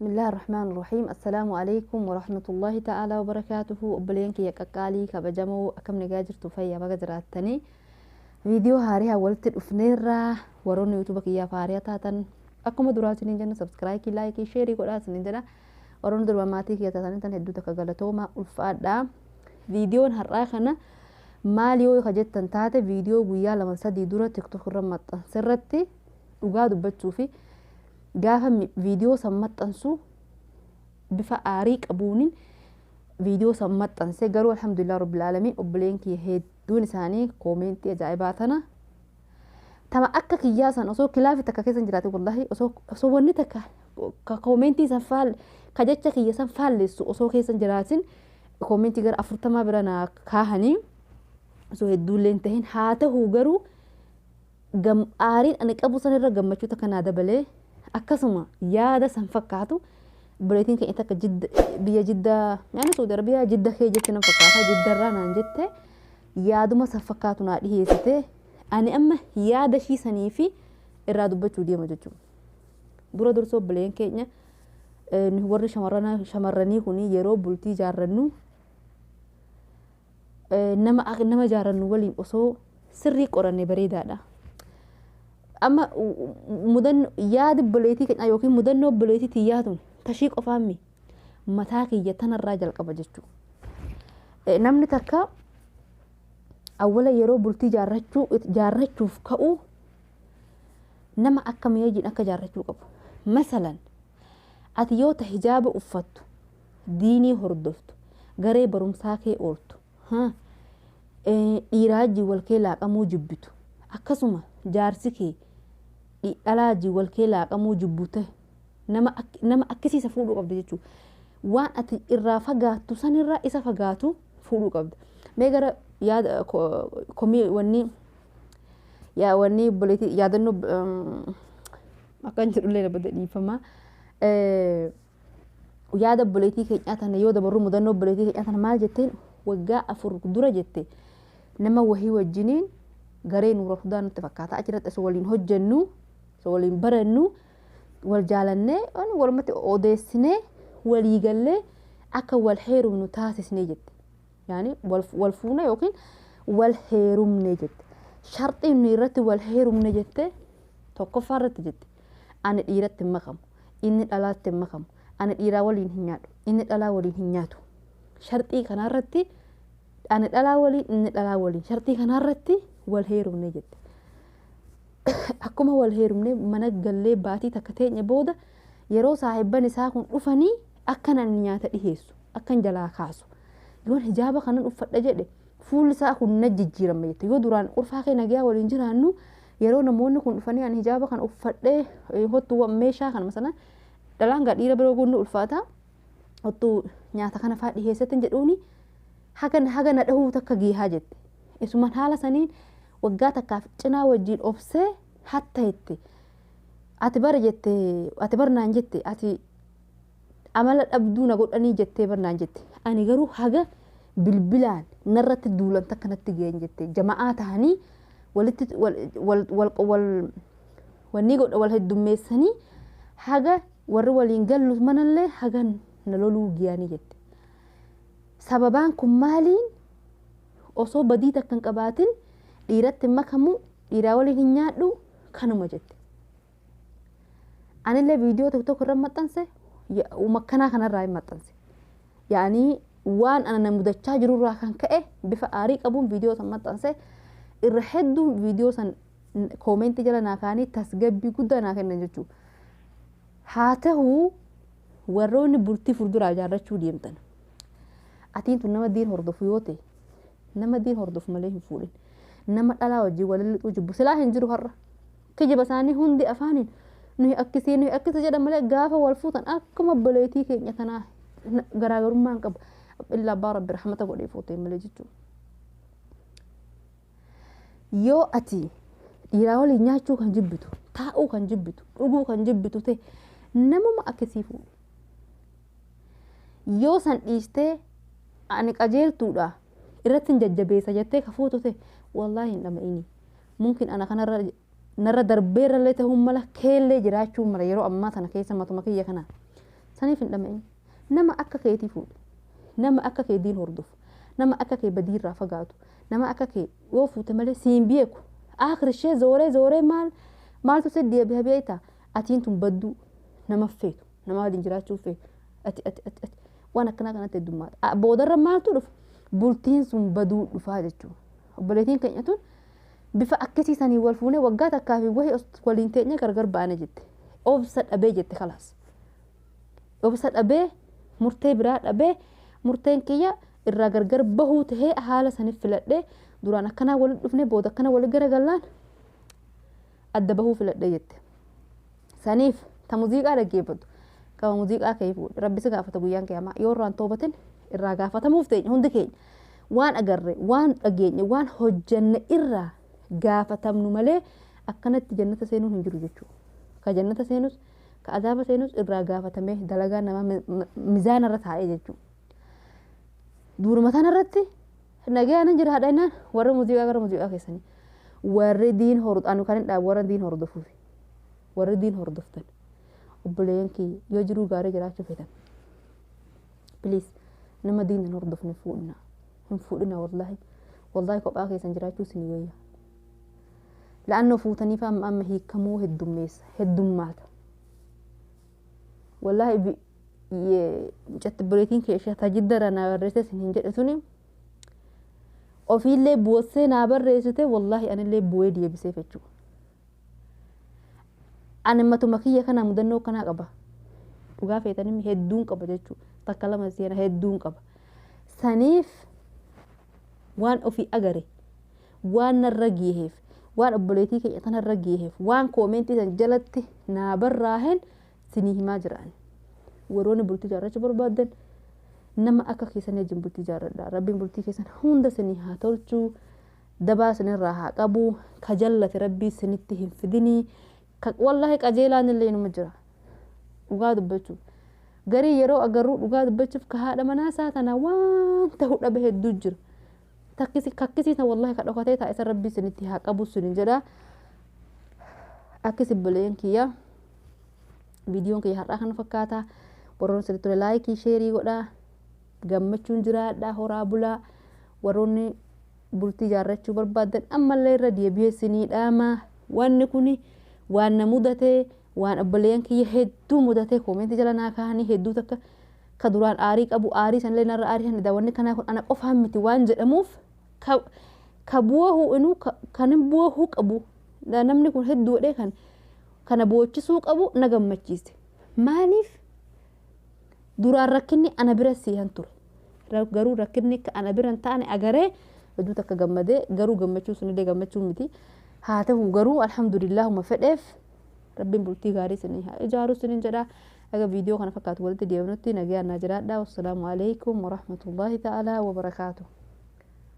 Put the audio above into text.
بسم الله الرحمن الرحيم. السلام عليكم ورحمة الله تعالى وبركاته. أبلينك يكاكالي كبجمو أكم نجاجر تفيا بقدراتني فيديو هاريها ولت الأفنيرة ورون يوتيوبك يا فاريا تاتن أكم دراتني جنة سبسكرايب لايك شيري كولاس نجنا ورون دراماتيك يا تاتن تنهدو تكغلطوما الفادا فيديو هراخنا ماليو خجت تنتات فيديو ويا لما سدي دورة تكتوك رمت سرتي وقادو بتشوفي gaafa viidiyoo san maxxansu bifa aarii qabuunin viidiyoo san maxxanse garuu alhamdulillah rabbil alamin obboleenkii hedduun isaanii koomentii ajaa'ibaa tana tama akka kiyyaa san osoo kilaafi takka keessan jiraate wallahi osoo wanni takka ka koomentii san faal ka jecha kiyya san faalleessu osoo keessan jiraatin koomentii gara 40 bira na kaahanii osoo hedduulleen tahin haa ta'uu garuu aariin ani qabu san irra gammachuu takka naa dabalee akkasuma yaada san fakkaatu buleetiin keenya takka biyya jiddaa yaani Saudi Arabiyaa jidda kee jetti nan fakkaata jiddarraa naan jette yaaduma san fakkaatu naa dhiheessite ani amma yaada shiisanii fi irraa dubbachuu deema jechuudha. Dura dursoo buleen keenya warri shamarranii kuni yeroo bultii jaarrannu nama jaarrannu waliin osoo sirrii qoranne bareedaadha. amma mudan yaadi buleetii keenya yookiin mudannoo buleetii tiyyaatun tashii qofaammi mataa kiyya tanarraa jalqaba jechuudha. Namni takka awwala yeroo bultii jaarrachuuf ka'u nama akka mi'eejiin akka jaarrachuu qabu. Masalan ati yoo ta hijaaba uffattu diinii hordoftu garee barumsaa kee ooltu dhiiraajii walkee laaqamuu jibbitu akkasuma jaarsi kee dhalaaji walkee laaqamuu jibbute nama akkasiisa fuudhuu qabda jechuudha. Waan ati irraa fagaattu sanirraa isa fagaatu fuudhuu qabda. Mee gara yaada komii wanni buleetii yaadannoo akkan jedhullee na bada dhiifama. Yaada buleetii keenyaa tana yoo dabarru mudannoo buleetii keenyaa tana maal jetteen waggaa 4 dura jette nama wahii wajjiniin garee nuura hudaan nutti fakkaata achirratti osoo waliin hojjennu osoo waliin barannu wal jaalannee walumatti odeessinee walii gallee akka wal heerumnu taasisnee jette. Yaani wal fuuna yookiin wal heerumne jette. Sharxii nu irratti wal heerumne jette tokkoffaa irratti jette ani dhiiratti makamu inni dhalaatti makamu ani dhiiraa waliin hin nyaadhu inni dhalaa waliin hin nyaatu. Sharxii kanarratti ani dhalaa waliin inni dhalaa waliin sharxii kanarratti wal heerumne jette. Akkuma wal heerumne mana gallee baatii takka teenye booda yeroo saahibban isaa kun dhufanii akkanan nyaata dhiheessu akkan jalaa kaasu yoon hijaaba kanan uffadha jedhe fuulli isaa kun na jijjiirama jette. Yoo duraan urfaa kee nagaa waliin jiraannu yeroo namoonni kun dhufanii ani hijaaba kan uffadhee hottu meeshaa kan masana dhalaan gaa dhiira biroo gunnu ulfaata hottu nyaata kana faa dhiheessatin jedhuuni haga na dhahuu takka giihaa jette. Isuman haala saniin waggaa takkaaf cinaa wajjiin obsee hatta jette ati bara jette ati barnaan jette ati amala dhabduu na godhanii jettee barnaan jette ani garuu haga bilbilaan narratti duulan takka natti ga'een jette jama'aa tahanii walitti wanni godha wal heddummeessanii haga warri waliin gallu manallee haga na loluu giyanii jette. Sababaan kun maaliin osoo badii takka hin qabaatin dhiiratti makamu dhiiraa waliin hin nyaadhu kanuma jette. Anillee viidiyoo tokko irra maxxanse makkanaa kanarraa hin maxxanse. Yaani waan ana mudachaa jirurraa kan ka'e bifa aarii qabuun viidiyoo san maxxanse irra hedduun viidiyoo san koomentii jala naa kaanii tasgabbii guddaa naa kennan jechuudha. Haa ta'uu warroonni bultii fuulduraa ijaarrachuu deemtan atiin tun nama diin hordofu yoo ta'e nama diin hordofu malee hin fuudhin nama dhalaa wajjin waliin lixuu jibbu silaa hin jiru har'a kijiba isaanii hundi afaaniin nuyi akkisa jedhan malee gaafa wal fuutan akkuma buleetii keenya kanaa garaagarummaa hin qabu illaa abbaa rabbi rahmata godhee fuutee malee jechuudha. Yoo ati dhiiraa waliin nyaachuu kan jibbitu taa'uu kan jibbitu dhuguu kan jibbitu ta'e namuma akkasii fuudhu. Yoo san dhiistee ani qajeeltuudha irratti hin jajjabeessa jettee ka fuutu ta'e wallaahi hin dhama'ini. Mumkin ana kanarra narra darbeerrallee ta'uu mala keellee jiraachuu mala yeroo ammaa sana keessa matuma kiyya kana saniif hin dhama'in nama akka keetii fuudhe nama akka kee diin hordofu nama akka kee badiirraa fagaatu nama akka kee yoo fuute malee siin beeku akhirishee zooree maaltu si deebi'eeta atiin tun badduu nama feetu nama waliin jiraachuu feetu ati waan akkanaa kanatti heddummaata boodarra maaltu dhufu bultiin sun baduu dhufaa jechuudha obboleettiin keenya tun bifa akkasiisanii wal fuunee waggaa takkaa fi waliin teenye gargar baane jette obsa dhabee jette khalaas obsa dhabee murtee biraa dhabee murteen kiyya irraa gargar bahuu tahee haala saniif filadhee duraan akkanaa wal dhufne booda akkana wal garagallaan adda bahuu filadhee jette saniif ta muuziqaa dhaggeeffatu kama muuziqaa kee fuudhe rabbi si gaafata guyyaan qiyamaa yoo irraan toobatin irraa gaafatamuuf teenya hundi keenya waan agarre waan dhageenye waan hojjanne irraa gaafatamnu malee akkanatti jannata seenuun hin jiru jechuudha ka jannata seenus ka azaaba seenus irraa gaafatamee dalagaa nama mizaana irra taa'ee jechuudha duuruma tan irratti nagayaan jira hadhaynaan warra muuziqaa gara muuziqaa keessanii warri diin anu kan hin dhaabu warra diin hordofuuf warri diin hordoftan obboleeyyan kiyya yoo jiruu gaarii jiraachuu feetan please nama diin hin hordofne hin fuudhina wallahi kophaa keessan jiraachuu isinii wayya la'annoo fuutaniif amma hiikamuu heddummaata wallahi mucatti obboleettiin keessa tajiddara naa barreesse isin hin jedhe tuni ofiillee bu'ossee naa barreessite wallahi anillee bu'ee deebisee jechuudha ani matuma kiyya kana mudannoo kana qaba dhugaa feetanii hedduun qaba jechuudha takka lama seena hedduun qaba saniif waan ofii agare waan narra geeheef waan obboleettii keenya tanarra geeheef waan koomentii san jalatti naa barraahen sinii himaa jiraan warroonni bultii jaarrachuu barbaadan nama akka keessan ejin bultii jaarradha rabbiin bultii keessan hunda sinii haa tolchuu dabaa sinirraa haa qabu ka jallate rabbii sinitti hin fidinii wallahi qajeelaan illee numa jira dhugaa dubbachuu garii yeroo agarruu dhugaa dubbachuuf ka haadha manaa saatana waan ta'uu dhabe hedduu jira kakkisiisa wallahi ka dhokatee taa'isa rabbii sinitti haa qabu sinin jedha akkisi obboleeyyan kiyya viidiyoon kiyya har'aa kana fakkaata warroonni sirriitti ture laayikii sheerii godhaa gammachuun jiraadhaa horaa bulaa warroonni bultii jaarrachuu barbaadan ammallee irra deebi'ee sinii dhaama wanni kuni waan na mudatee waan obboleeyyan kiyya hedduu mudatee koomentii jala naa kaa'anii hedduu takka ka duraan aarii qabu aarii sanillee narra aarii sana daawwanni kanaa kun ana qofaan miti waan jedhamuuf ka bu'ahuu inuu kan bu'ahuu qabu namni kun hedduu godhee kana boochisuu qabu na gammachiise maaliif duraan rakkinni ana bira siihan ture garuu rakkinni ka ana bira hin taane agaree hedduu takka gammadee garuu gammachuu sunillee gammachuu miti haa ta'u garuu alhamdulillahuma fedheef rabbiin bultii gaarii sinii haa ijaaru sinin jedha aga viidiyoo kana fakkaatu walitti deebinutti nagayaan naa jiraadha wassalaamu alaykum warahmatullahi ta'ala wabarakaatuh